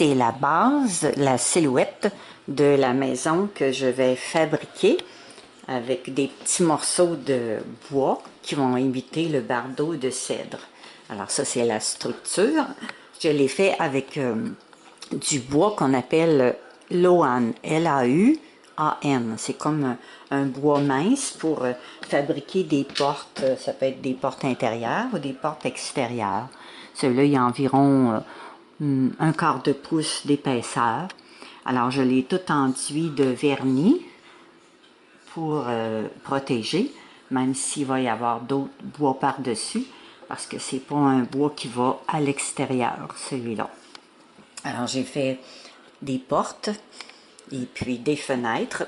c'est la base, la silhouette de la maison que je vais fabriquer avec des petits morceaux de bois qui vont imiter le bardeau de cèdre. Alors ça, c'est la structure. Je l'ai fait avec du bois qu'on appelle Lauan, L-A-U-A-N. C'est comme un bois mince pour fabriquer des portes. Ça peut être des portes intérieures ou des portes extérieures. Celui-là, il y a environ un quart de pouce d'épaisseur. Alors, je l'ai tout enduit de vernis pour protéger, même s'il va y avoir d'autres bois par-dessus, parce que c'est pas un bois qui va à l'extérieur, celui-là. Alors, j'ai fait des portes et puis des fenêtres.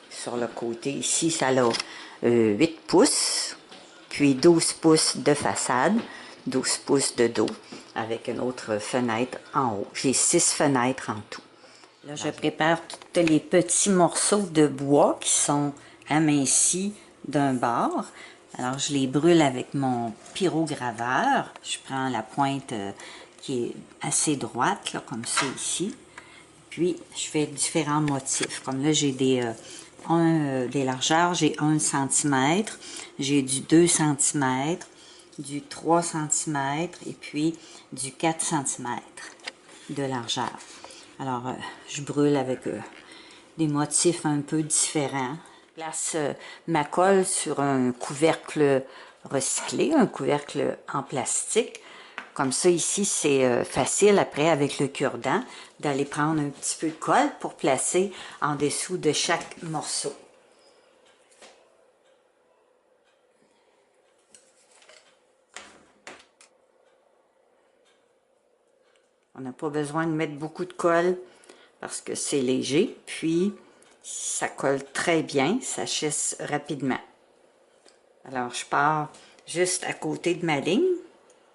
Sur le côté, ici, ça a 8 pouces, puis 12 pouces de façade, 12 pouces de dos, avec une autre fenêtre en haut. J'ai 6 fenêtres en tout. Là, je prépare tous les petits morceaux de bois qui sont amincis d'un bord. Alors, je les brûle avec mon pyrograveur. Je prends la pointe qui est assez droite, là, comme ça ici. Puis, je fais différents motifs. Comme là, j'ai des largeurs, j'ai 1 cm, j'ai du 2 cm, du 3 cm et puis du 4 cm de largeur. Alors, je brûle avec des motifs un peu différents. Je place ma colle sur un couvercle recyclé, un couvercle en plastique. Comme ça, ici, c'est facile après avec le cure-dent d'aller prendre un petit peu de colle pour placer en dessous de chaque morceau. On n'a pas besoin de mettre beaucoup de colle parce que c'est léger, puis ça colle très bien, ça chisse rapidement. Alors, je pars juste à côté de ma ligne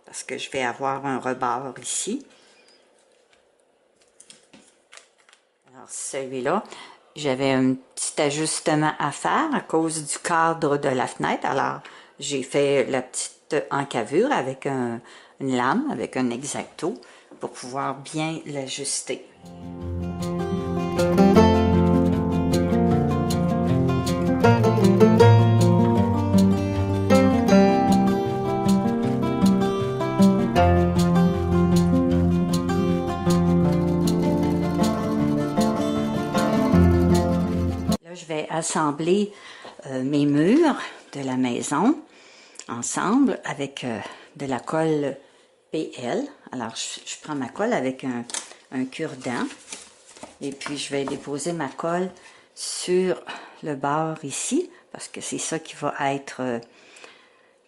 parce que je vais avoir un rebord ici. Alors, celui-là, j'avais un petit ajustement à faire à cause du cadre de la fenêtre. Alors, j'ai fait la petite encavure avec une lame, avec un X-Acto, pour pouvoir bien l'ajuster. Là, je vais assembler mes murs de la maison ensemble avec de la colle PL. Alors, je prends ma colle avec un cure-dent et puis je vais déposer ma colle sur le bord ici parce que c'est ça qui va être,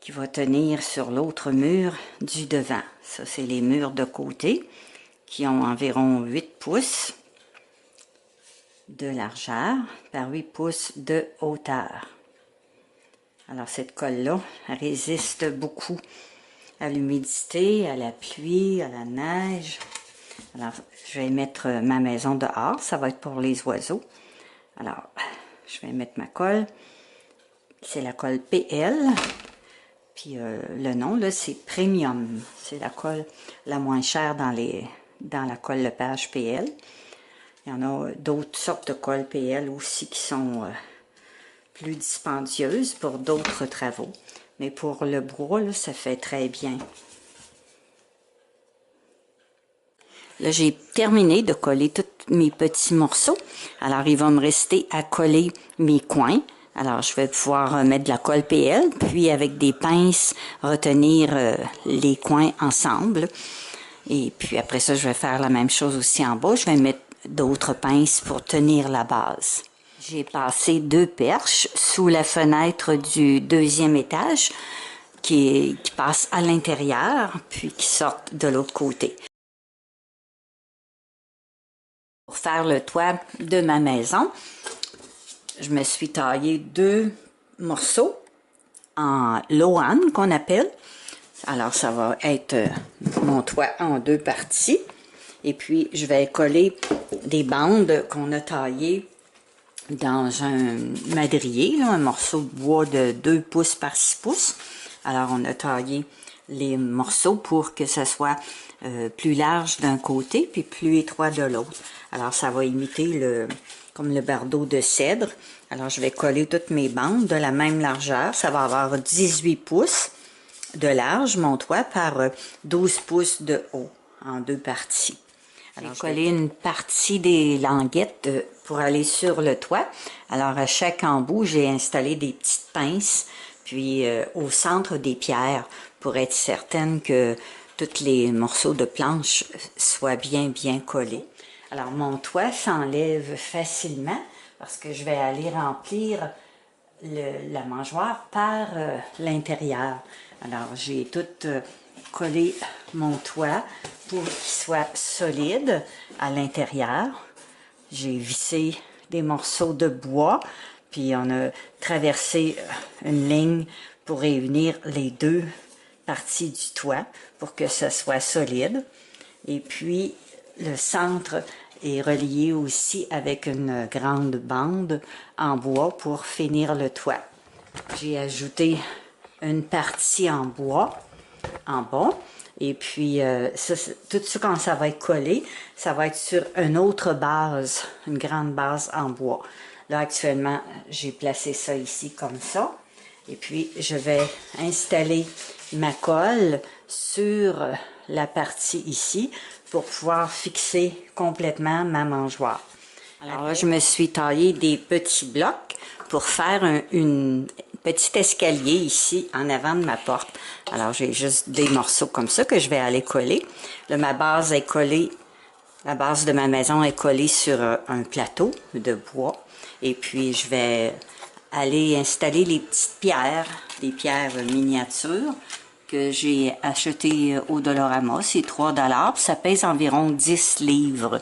qui va tenir sur l'autre mur du devant. Ça, c'est les murs de côté qui ont environ 8 pouces de largeur par 8 pouces de hauteur. Alors, cette colle-là résiste beaucoup à l'humidité, à la pluie, à la neige. Alors, je vais mettre ma maison dehors. Ça va être pour les oiseaux. Alors, je vais mettre ma colle. C'est la colle PL. Puis, le nom, là, c'est Premium. C'est la colle la moins chère dans la colle Lepage PL. Il y en a d'autres sortes de colle PL aussi qui sont plus dispendieuses pour d'autres travaux. Mais pour le bois, là, ça fait très bien. Là, j'ai terminé de coller tous mes petits morceaux. Alors, il va me rester à coller mes coins. Alors, je vais pouvoir mettre de la colle PL, puis avec des pinces, retenir les coins ensemble. Et puis après ça, je vais faire la même chose aussi en bas. Je vais mettre d'autres pinces pour tenir la base. J'ai passé 2 perches sous la fenêtre du 2e étage qui passent à l'intérieur, puis qui sortent de l'autre côté. Pour faire le toit de ma maison, je me suis taillé 2 morceaux en Lauan qu'on appelle. Alors, ça va être mon toit en 2 parties. Et puis, je vais coller des bandes qu'on a taillées dans un madrier, là, un morceau de bois de 2 pouces par 6 pouces. Alors, on a taillé les morceaux pour que ça soit plus large d'un côté puis plus étroit de l'autre. Alors ça va imiter comme le bardeau de cèdre. Alors je vais coller toutes mes bandes de la même largeur. Ça va avoir 18 pouces de large, mon toit, par 12 pouces de haut, en deux parties. Alors, j'ai collé une partie des languettes pour aller sur le toit. Alors, à chaque embout, j'ai installé des petites pinces, puis au centre des pierres, pour être certaine que tous les morceaux de planche soient bien collés. Alors, mon toit s'enlève facilement parce que je vais aller remplir la mangeoire par l'intérieur. Alors, j'ai tout collé mon toit pour qu'il soit solide à l'intérieur. J'ai vissé des morceaux de bois, puis on a traversé une ligne pour réunir les deux parties du toit pour que ce soit solide. Et puis, le centre est relié aussi avec une grande bande en bois pour finir le toit. J'ai ajouté une partie en bois en bas. Et puis, tout ça, quand ça va être collé, ça va être sur une autre base, une grande base en bois. Là, actuellement, j'ai placé ça ici comme ça. Et puis, je vais installer ma colle sur la partie ici pour pouvoir fixer complètement ma mangeoire. Alors là, je me suis taillé des petits blocs pour faire une petit escalier ici en avant de ma porte. Alors, j'ai juste des morceaux comme ça que je vais aller coller. Là, ma base est collée, la base de ma maison est collée sur un plateau de bois. Et puis, je vais aller installer les petites pierres, des pierres miniatures que j'ai achetées au Dollarama. C'est 3 $. Ça pèse environ 10 livres.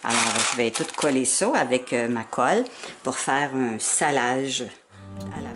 Alors, je vais tout coller ça avec ma colle pour faire un salage à la